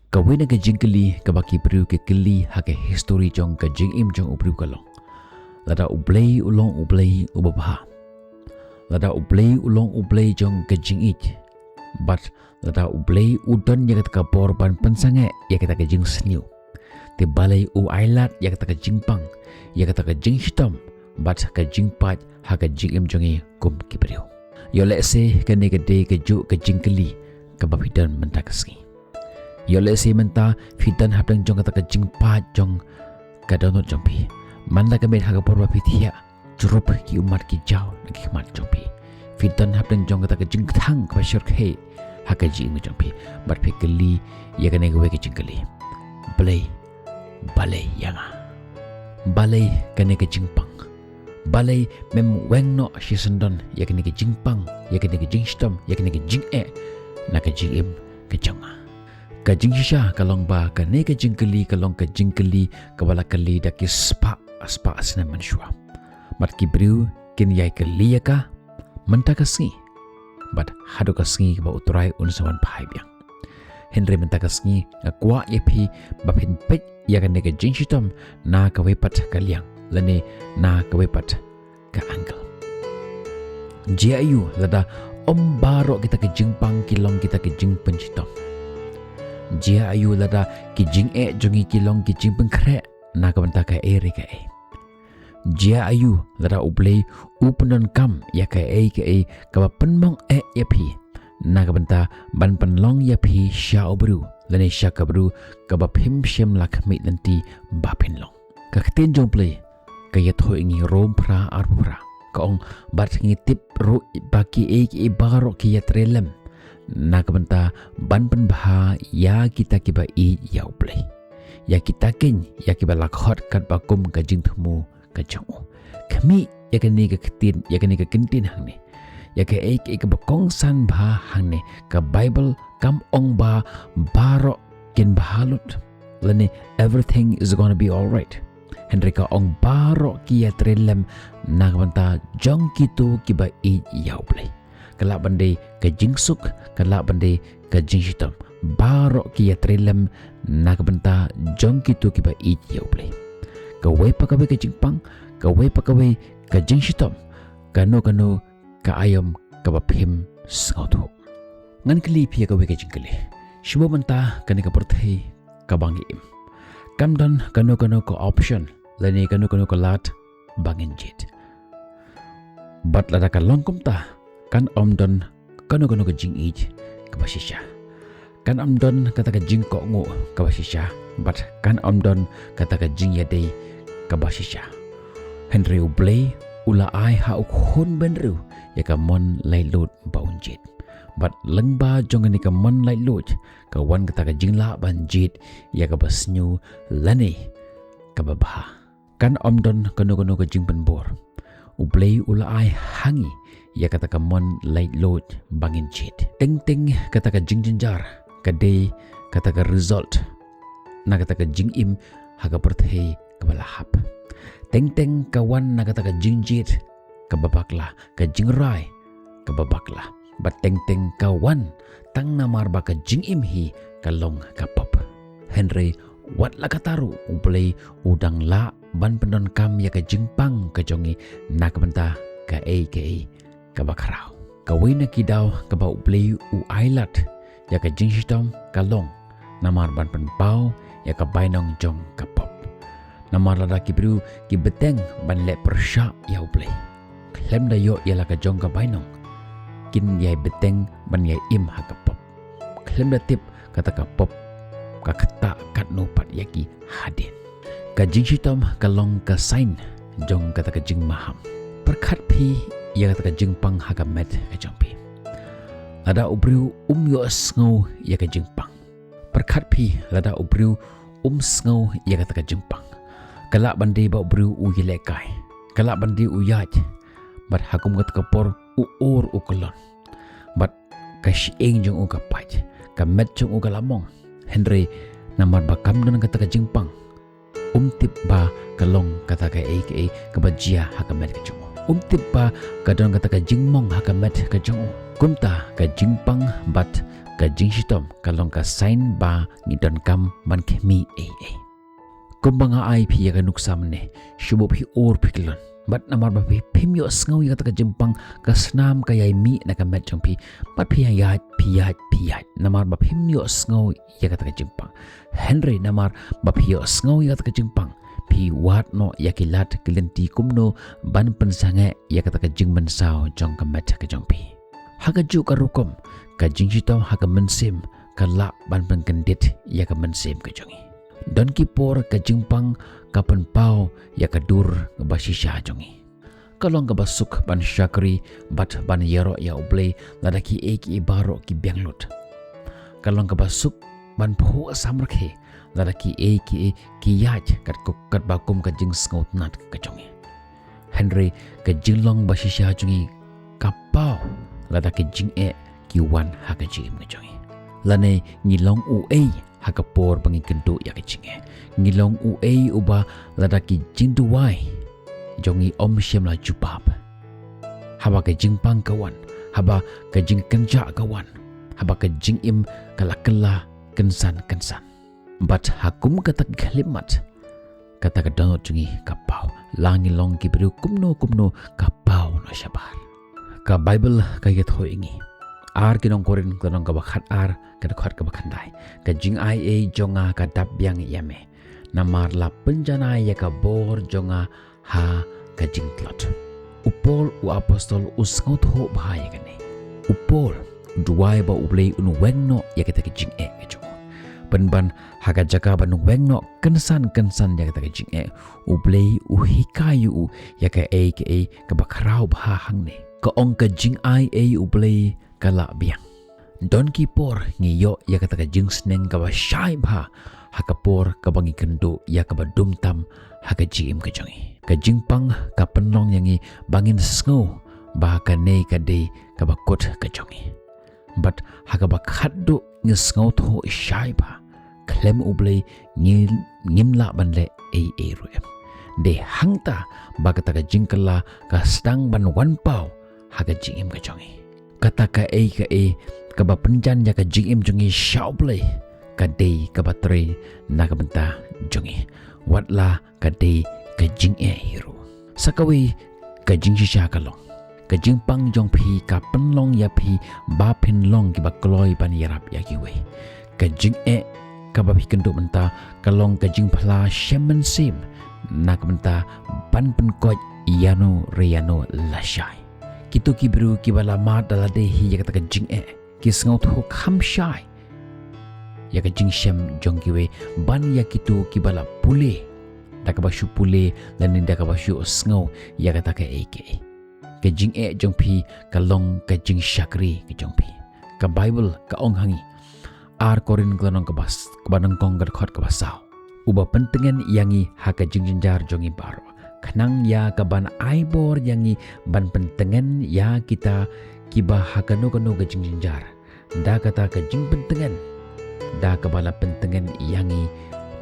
Kawin ke jingkeli ke baki beriu ke keli hake histori jong ke jingim jong uberiu kalong. Lada U Blei U long U Blei U babha. Lada U Blei U long U Blei jong ke jingit. But lada U Blei U don ya kata kapor ban pensange ya kata ke jingsynei. Te balei U ailat ya kata ke jingpang ya kata ke jingshitom. But ke jingpat hake jingim jongi kum ki beriu. Yo let's say ke negede ke juk ke jingkeli ke babidan mynta ke sngi. Yo let's say mynta fidan hapdeng jong kata ke jingpat jong ke donut jongpi. Manla ke med haga porba pithia jurup ki umat ki jauh nagi mat jongpi. Fidan hapdeng jong kata ke jingthang ke syur ke haga jing jongpi. Bat pe keli ya ke negwe ke jingkeli. Balei yanga. Balei ke nege jingpang. Balei mem weng no shisendon ya ke nege jingpang ya ke nege jingstom ya ke nege jingeh na ke jingim ke jonga. Ka jingisya kalong ba ka ne ka jingkeli kalong ka jingkeli ka wala keli da ki spa asna manshwa mat ki briu kin yai keli ka mynta ka sngi bat hado ka sngi ba uturai unsawan phai biang henry mynta ka sngi kwa yepi ba phin pet ya ka ne ka jingshitom na ka wepat ka liang lane na ka wepat ka angkel jiayu lada baro kita ke jingpang kilong kita ke jing penchitom. Jia ayu lada ki jing jongi kilong ki jing pengkre na ka banta ka ere ka e. Jia ayu lada U Blei U pendon kam ya ka ka penmong ya pi na ka banta ban penlong ya pi sha obru lane sha ka bru ka ba phim shem lak mi nanti ba penlong. Ka kten jong play ka ya tho ingi rom pra ar pra ka ong bat ngi tip ro baki ki baro ki ya trelem. Na kabanta ban penbha ya kita kiba ya U Blei ya kita ken ya kiba lakhot kat bakum ka jingthmu ka jong kami ya kani ka ktin ya kani ka kintin hangne ya ka ka bakong san bha hangne ka bible kam ong ba baro kin bahalut lane everything is going to be all right henry ka ong baro ki ya trelem na kabanta jong kitu kiba ya U Blei kelak bandai ke jingsuk kelak bandai ke jingshitom barok ki ya trelem na kabenta jong kitu ki ba ya U Blei ka we pakawe ke jingpang ka we pakawe ke jingshitom kano ka ayam ka ba phim sngautu ngan kli phi ka we ke jingkeli shibo menta kani ka perthei ka bangi im kamdan kano ka option lani kano ka lat bangin jit bat lada ka longkom ta kan omdon kano ke jingij ke basisya kan omdon kata ke jingko ngo ke basisya but kan omdon kata ke jingyadei ke basisya henry U Blei ula ai ha ukhon benru ya ka mon lai lut baunjit but lynba jong ni ka mon lai lut ka wan kata ke jingla banjit ya ka basnyu lane ka babha kan omdon kano ke jingpen bor U Blei ula ai hangi ya kata ka mon light load bangin jit ting kata ka jingjar kade kata ka result na kata ka jingim haga perthei ka balahap ting kawan na kata ka jingjit ka babakla ka jingrai ka babakla bat ting kawan tang namar ba ka jingim hi ka long ka pop henry wat la kataru U Blei udang la ban pendon kam ya ka jingpang ka jongi na ka benta ka kabakhrau kawina kidaw kaba U Blei U ailat ya ka jingshitom kalong namar ban penpau ya ka bainong jong kapop namar lada kibru ki beteng ban le persha ya U Blei klem da yo ya la ka jong ka bainong kin yai beteng ban yai im ha kapop klem da tip kata kapop ka kata kat nopat yaki hadin ka jingshitom kalong ka sign jong kata ka jingmaham perkhat phi ya kata ka jingpang haga met ka jongpi lada ubriu yo sngo ya ka jingpang perkhat phi lada ubriu sngo ya kata ka jingpang kalak bandi ba ubriu yilekai kalak bandi yaj bat hakum kata ka por or kolon bat ka shing jong ka paj ka met jong ka lamong henry namar ba kam don kata ka jingpang tip ba kalong kata ka ka bajia haga met ka jong tipa kadang kata ka jingmong hakamet ka jong kumta ka jingpang bat ka jingsitom kalong ka sign ba ngidon kam man kemi kumbanga ai phi ka nuksam ne shubo phi or phiklon bat namar ba phi phimyo sngaw ya ka jimpang ka snam ka yai mi na ka met jong phi bat phi ya phi namar ba phimyo sngaw ya ka jimpang henry namar ba phi sngaw ya ka jimpang phi wat no yakilat kilenti kumno ban pensange ya ka jingman sao jong ka met ka jong phi haga ju ka rukom ka jingsitom haga mensim ka la ban pengkendit ya ka mensim ka jongi don ki por ka jingpang ka penpau ya ka dur ba shisha jongi kalong ka basuk ban syakri bat ban yero ya ublei lada ki eki baro ki bianglut kalong ka basuk ban phu samrakhe lada ki eki ki yaj kat kat bakum ka jing sngot nat ka jongi henry ka jinglong ba shisha jongi ka pau lada ki jingeh ki wan haka jim ka jongi lane ngilong u haka por bangi kendo ya ka jingeh ngilong u uba lada ki jingduwai jongi om shem la jubab haba ka jingpang kawan haba ka jing kenja kawan haba ka jingim kalakala kensan bat hakum kata khalimat kata ka donot jongi kapau langi long ki bru kumno kapau no shabar ka bible ka yet hoingi ar kinong korin kanong ka bakhat ar ka khat ka bakhandai ka jing ai jonga ka dabyang yame namar la penjana ya ka bor jonga ha ka jing klot upol u apostol usngot ho bhai gane upol duai ba ublei un wengno ya ka jing ka jongo penban haga jaka ban wengno kensan ya ka jing ublei u hikayu ya ka ka bakrau bha hangne ka ong ka jing ai ublei kala biang don ki por ngiyo ya ka jing sneng ka ba shai bha hakapor ka bangi kendo ya ka ba dumtam haka jim ka jongi ka jingpang ka penlong yangi bangin sngo ba ka nei ka de ka ba kot ka jongi but haka ba khaddo ngi sngo tho shai bha klem ublei ngimla banle ruem de hangta ba ka jingkala ka stang ban wan pau haka jingim ka jongi kata ka ka ba penjan ya ka jingim jongi shaublei ka de ka ba tre na ka benta jongi watla ka de ka jingeh hiru sakawi ka jingshisha kalong ka jingpang jong phi ka penlong ya phi ba penlong ki ba kloi ban yarap ya ki we ka jingeh ka ba kendo benta kalong ka jingphla shemen sim na ka benta ban penkoj yano reyano lashai kitu kibru kibala mat dala de hi ya ka jingeh ki sngot ho kham shai ya ka jingshem jong kiwe ban ya kitu kibala pule da ka bashu pule dan da ka bashu sngo ya ka ka jingeh jong phi ka long ka jing shakri ki jong phi ka bible ka ong hangi ar korin klanong ka bas ka banang kong ka khot ka basau uba pentengen yangi ha ka jingjinjar jongi baro khnang ya ka ban aibor yangi ban pentengen ya kita kiba hakano kano ka jingjinjar da kata ka jing pentengen da ka bala pentengen yangi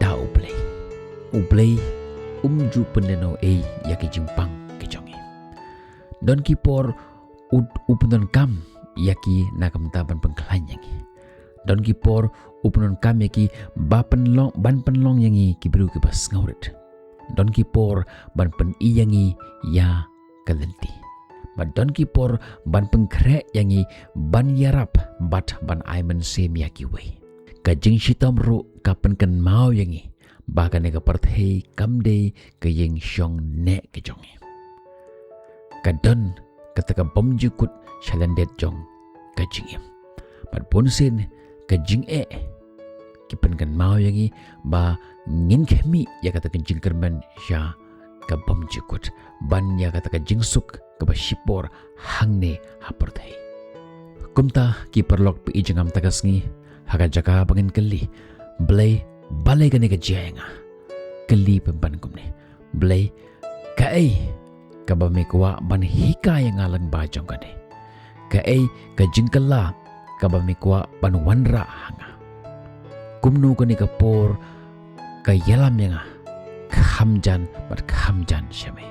da ublei umju peneno ya ki jimpang ki jongi don ki por upunon kam yaki nakamta ban pengklan yangi don ki por upunon kam yaki ban penlong yangi ki bru ki bas ngaurit don ki por ban pen yangi ya kalenti but don ki por ban pengkre yangi ban yarap bat ban aiman sem yaki we ka jing shitam ru kapan kan mau yangi bahkan ka parthei kamde ka yeng shong ne ke jongi kadon kataka bomjukut shalandet jong ka jingim but bonsin ka jingeh kipan kan mau yangi ba ngin khemi ya kata jing kerman sha ka bomjukut ban ya kata jingsuk ka ba shipor hangne haparthei kumta ki paralok pi jangam tagasngi haga jaka bangin kali balei kane ka jenga kali pemban kumne blei ka ba me kwa ban hikai ngalang ba jong kane ka jingkala ka ba me kwa ban wanra hanga kumnu kane ka por ka yalam yanga khamjan shame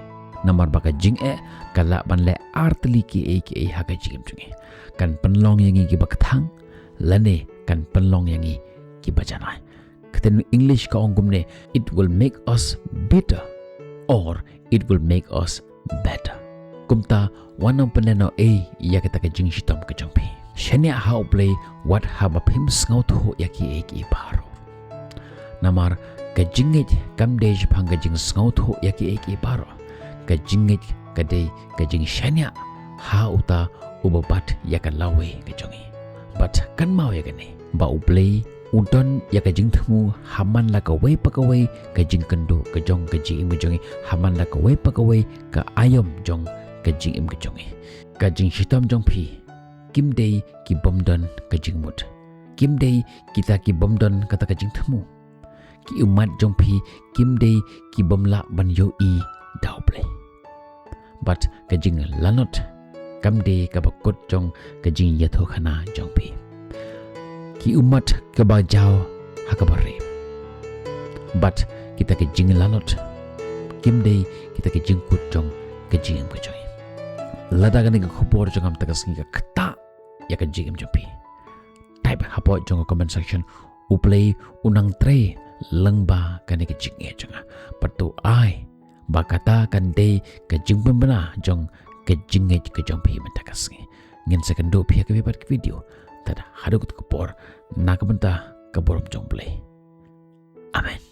namar ba ka jingeh kala ban le artli ki haga jingim jungi kan penlong yangi ki bakthang lane kan penlong yang i ki bajana. Keten English ka ongkum ne, it will make us bitter or it will make us better. Kumta wanang peneno ya kita ke jing shitom ke jongpi. Shania how play what have a pim sngau to yaki eki baro. Namar ke jingit kamdej panga jing sngau to yaki eki baro. Ke jingit kade ke jing shania ha uta ubabat yaka lawe ke jongi. But kan mau ya gani ba U Blei udon ya ke jing temu haman la ke wei pakawei ke jing kendo ke jong ke jing im jongi haman la ke wei pakawei ke ayom jong ke jing im ke jongi. Ke jing shitom jong pi kim day ki bomdon ke jing mut. Kim day kita ki bomdon kata ke jing temu. Ki umat jong pi kim day ki bomla ban yo i da U Blei. But ke jing lanot kam day ka bakut jong ke jing yato khana jong pi. Ki umat ke bajau hakabare. But kita ke jing lanot kim day kita ke jing kut jong ke jing ke jong. Lada gani ke khobor jong am takas ngi ka kata ya ke jing jompi. Type hapo jong comment section U Blei unang tre lynba gani ke jing jong. Patu ai ba kata kan day ke jing pembena jong ke jing ke jompi mentakas ngi. Ngin sekendo pihak ke video tada hadukut kupor nak benta ke borom jong Blei. Amen.